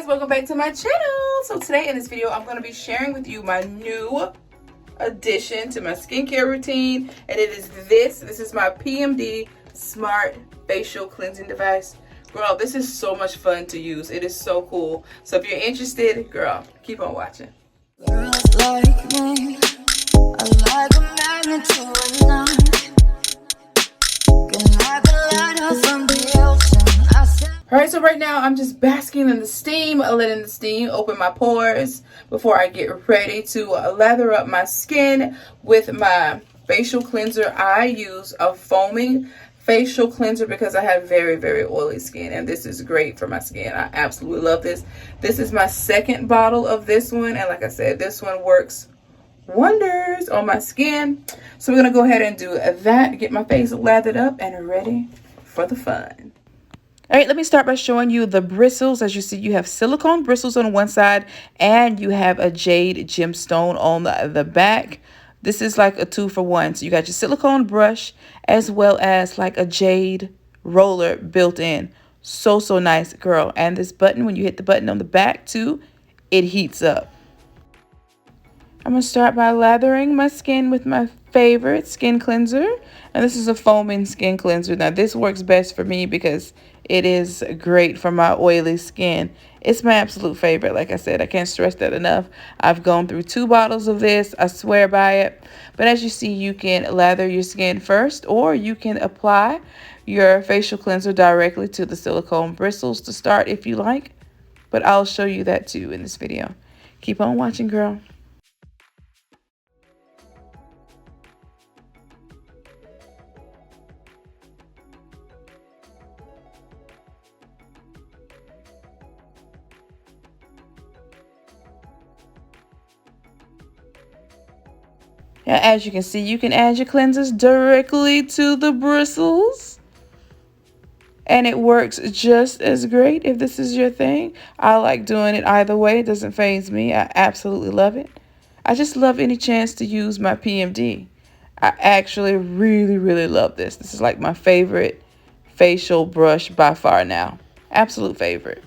guys, welcome back to my channel. So today in this video I'm going to be sharing with you my new addition to my skincare routine, and it is this is my PMD Smart Facial Cleansing Device. Girl, this is so much fun to use. It is so cool. So if you're interested, girl, keep on watching. Girls like me, I like a magnet to a knife. Can like a lighter from the ocean. Alright, so right now I'm just basking in the steam, letting the steam open my pores before I get ready to lather up my skin with my facial cleanser. I use a foaming facial cleanser because I have very, very oily skin, and this is great for my skin. I absolutely love this. This is my second bottle of this one, and like I said, this one works wonders on my skin. So we're going to go ahead and do that, get my face lathered up and ready for the fun. All right, let me start by showing you the bristles. As you see, you have silicone bristles on one side and you have a jade gemstone on the back. This is like a 2-for-1. So you got your silicone brush as well as like a jade roller built in. So nice, girl. And this button, when you hit the button on the back too, it heats up. I'm going to start by lathering my skin with my favorite skin cleanser. And this is a foaming skin cleanser. Now, this works best for me because it is great for my oily skin. It's my absolute favorite. Like I said, I can't stress that enough. I've gone through 2 bottles of this. I swear by it. But as you see, you can lather your skin first, or you can apply your facial cleanser directly to the silicone bristles to start if you like. But I'll show you that too in this video. Keep on watching, girl. Now, as you can see, you can add your cleansers directly to the bristles. And it works just as great if this is your thing. I like doing it either way. It doesn't faze me. I absolutely love it. I just love any chance to use my PMD. I actually really love this. This is like my favorite facial brush by far now. Absolute favorite.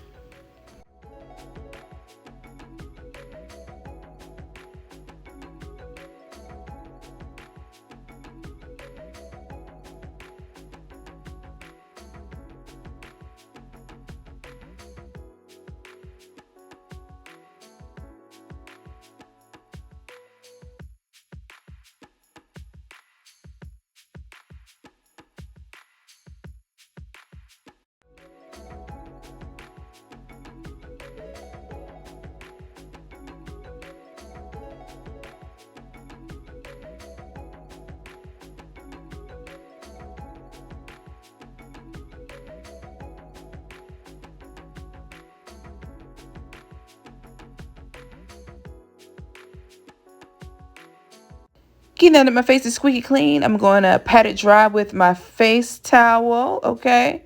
Now that my face is squeaky clean, I'm going to pat it dry with my face towel, okay?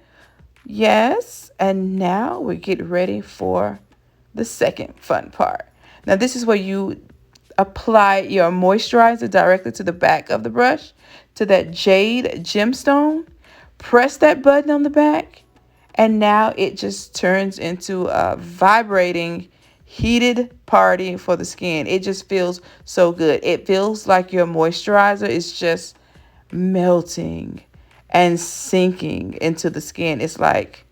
Yes, and now we get ready for the second fun part. Now, this is where you apply your moisturizer directly to the back of the brush, to that jade gemstone. Press that button on the back, and now it just turns into a vibrating heated party for the skin. It just feels so good. It feels like your moisturizer is just melting and sinking into the skin. It's like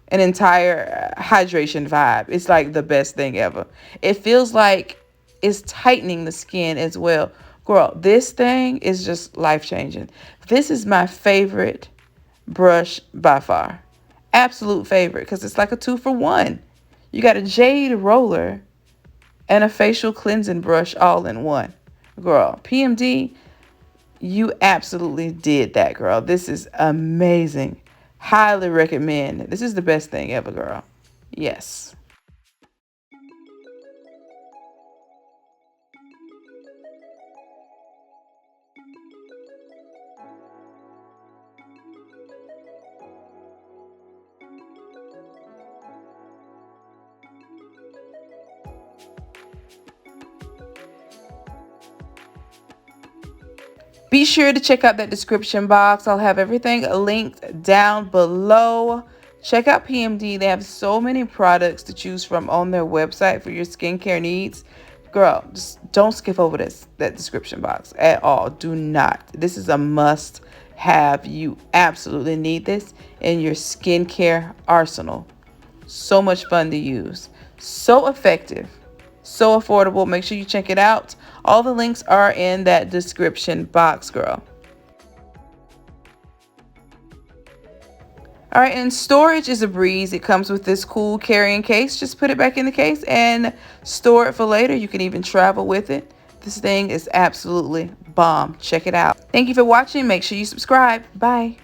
an entire hydration vibe. It's like the best thing ever. It feels like it's tightening the skin as well. Girl, this thing is just life-changing. This is my favorite brush by far. Absolute favorite, because it's like a 2-for-1. You got a jade roller and a facial cleansing brush all in one. Girl, PMD, you absolutely did that, girl. This is amazing. Highly recommend. This is the best thing ever, girl. Yes. Be sure to check out that description box. I'll have everything linked down below. Check out PMD. They have so many products to choose from on their website for your skincare needs. Girl, just don't skip over that description box at all. Do not. This is a must have. You absolutely need this in your skincare arsenal. So much fun to use. So effective. So affordable. Make sure you check it out. All the links are in that description box, girl. All right, and storage is a breeze. It comes with this cool carrying case. Just put it back in the case and store it for later. You can even travel with it. This thing is absolutely bomb. Check it out. Thank you for watching. Make sure you subscribe. Bye.